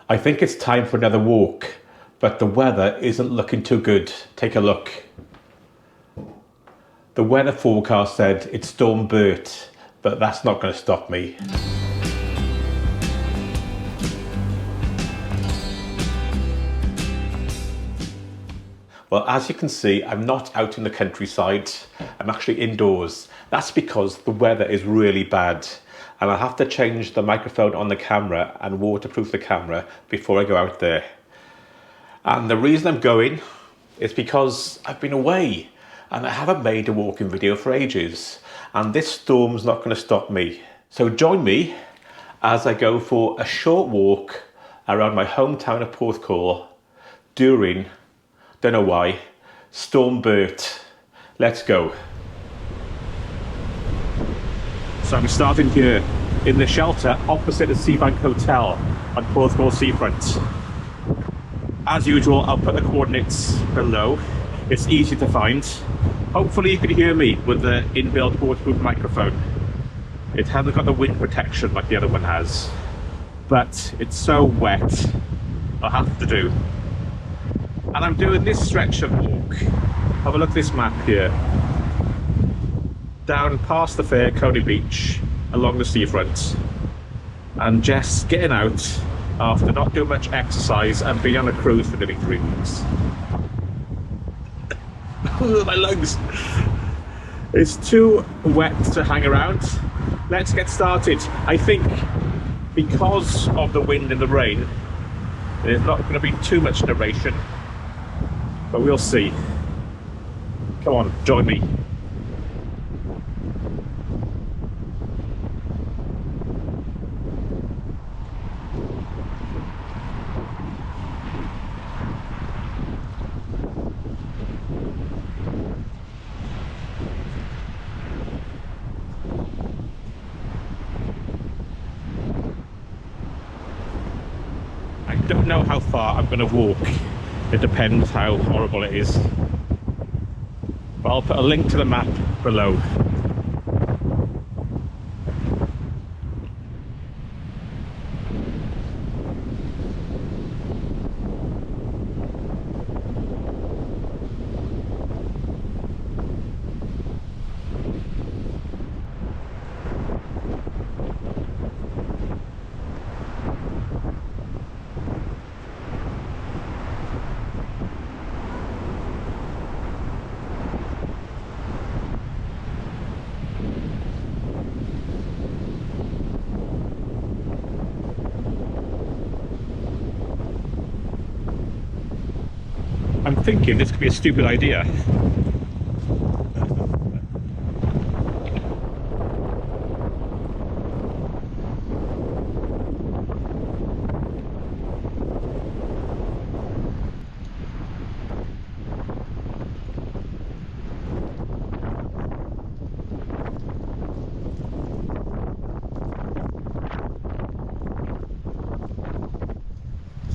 I think it's time for another walk, but the weather isn't looking too good. Take a look. The weather forecast said it's Storm Bert, but that's not going to stop me. Well, as you can see, I'm not out in the countryside. I'm actually indoors. That's because the weather is really bad. And I have to change the microphone on the camera and waterproof the camera before I go out there. And the reason I'm going is because I've been away and I haven't made a walking video for ages. And this storm's not going to stop me. So join me as I go for a short walk around my hometown of Porthcawl during, don't know why, Storm Bert. Let's go. So I'm starting here in the shelter opposite the Seafront Hotel on Porthcawl Seafront. As usual, I'll put the coordinates below. It's easy to find. Hopefully you can hear me with the inbuilt waterproof microphone. It hasn't got the wind protection like the other one has, but it's so wet, I'll have to do. And I'm doing this stretch of walk. Have a look at this map here. Down past the fair, Coney Beach, along the seafront, and just getting out after not doing much exercise and being on a cruise for nearly 3 weeks. My lungs. It's too wet to hang around. Let's get started. I think because of the wind and the rain, there's not going to be too much narration, but we'll see. Come on, join me. I don't know how far I'm going to walk. It depends how horrible it is. But I'll put a link to the map below. I'm thinking this could be a stupid idea.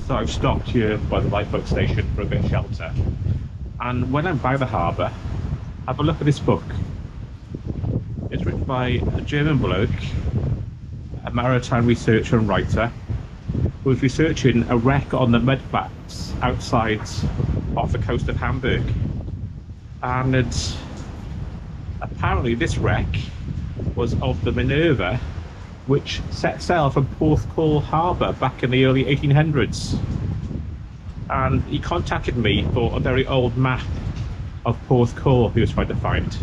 So I've stopped here by the lifeboat station for a bit of shelter, and when I'm by the harbour, have a look at this book. It's written by a German bloke, a maritime researcher and writer, who's researching a wreck on the mudflats outside off the coast of Hamburg. And it's apparently this wreck was of the Minerva, which set sail from Porthcawl harbour back in the early 1800s. And he contacted me for a very old map of Porthcawl he was trying to find.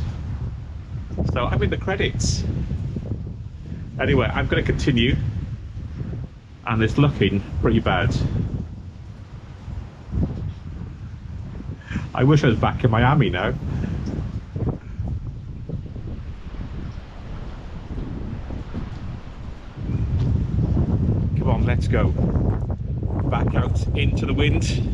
So I'm in the credits. Anyway, I'm going to continue, and it's looking pretty bad. I wish I was back in Miami now. Come on, let's go. Back out into the wind.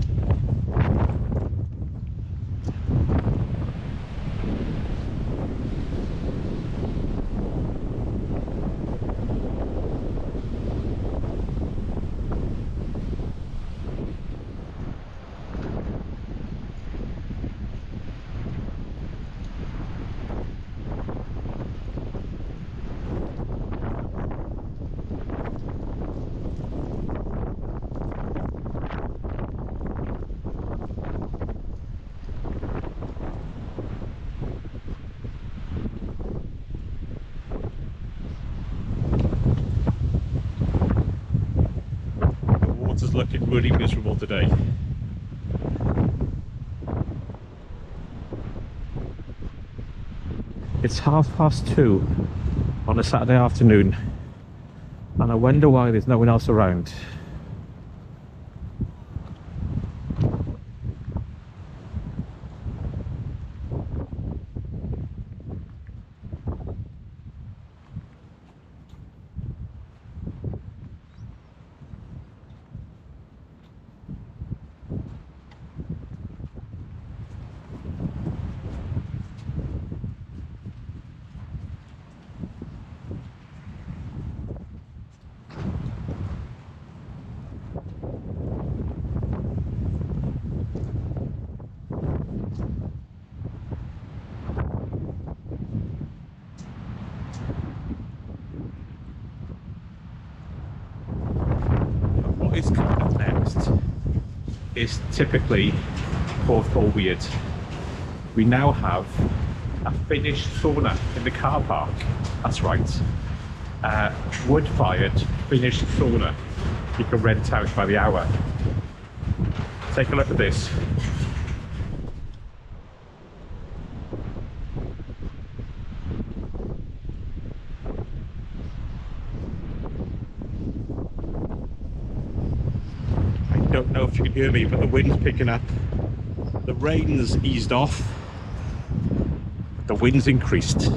shelter's looking really miserable today. It's 2:30 on a Saturday afternoon, and I wonder why there's no one else around. What is coming up next is typically Porthcawl weird. We now have a finished sauna in the car park. That's right. Wood-fired finished sauna you can rent out by the hour. Take a look at this. I don't know if you can hear me, but the wind's picking up. The rain's eased off. The wind's increased.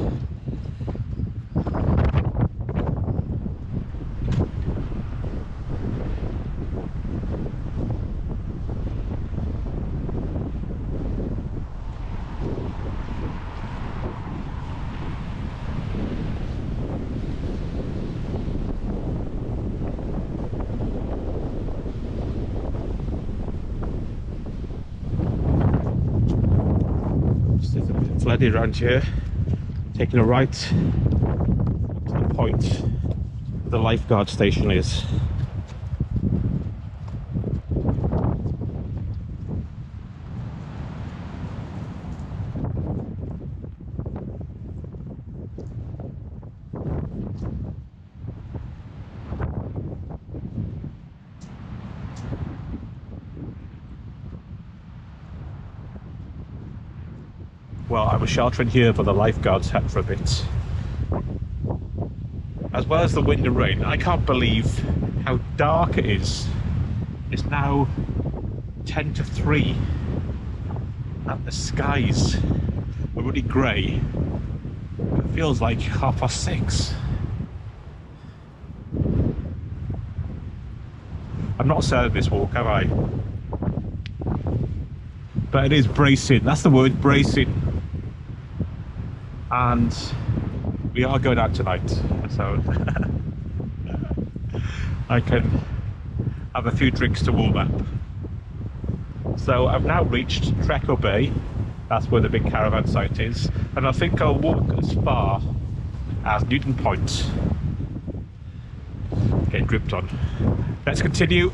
There's a bit of flooding around here. Taking a right to the point where the lifeguard station is. Well, I was sheltering here, but the lifeguards had for a bit. As well as the wind and rain, I can't believe how dark it is. It's now 10 to 3 and the skies are really grey. It feels like 6:30. I'm not selling this walk, have I? But it is bracing, that's the word, bracing. And we are going out tonight, so I can have a few drinks to warm up. So I've now reached Treco Bay, that's where the big caravan site is, and I think I'll walk as far as Newton Point. Getting dripped on. Let's continue.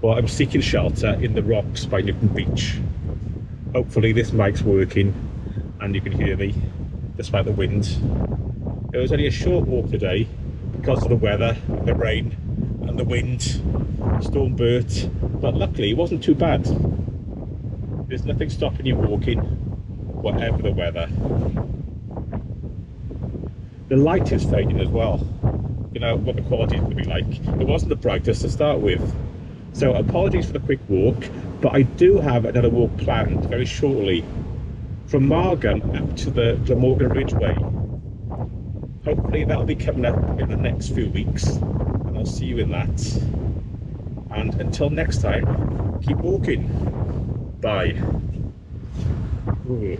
Well, I'm seeking shelter in the rocks by Newton Beach. Hopefully this mic's working and you can hear me despite the wind. It was only a short walk today, because of the weather, the rain and the wind, Storm Bert, but luckily it wasn't too bad. There's nothing stopping you walking, whatever the weather. The light is fading as well. You know what the quality is going to be like. It wasn't the brightest to start with. So apologies for the quick walk, but I do have another walk planned very shortly from Margam up to the Glamorgan Ridgeway. Hopefully that'll be coming up in the next few weeks, and I'll see you in that. And until next time, keep walking. Bye. Ooh.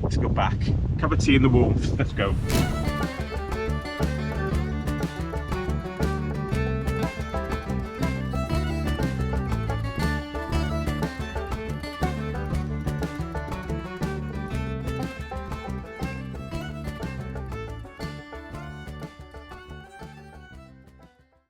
Let's go back. Cup of tea in the warmth. Let's go.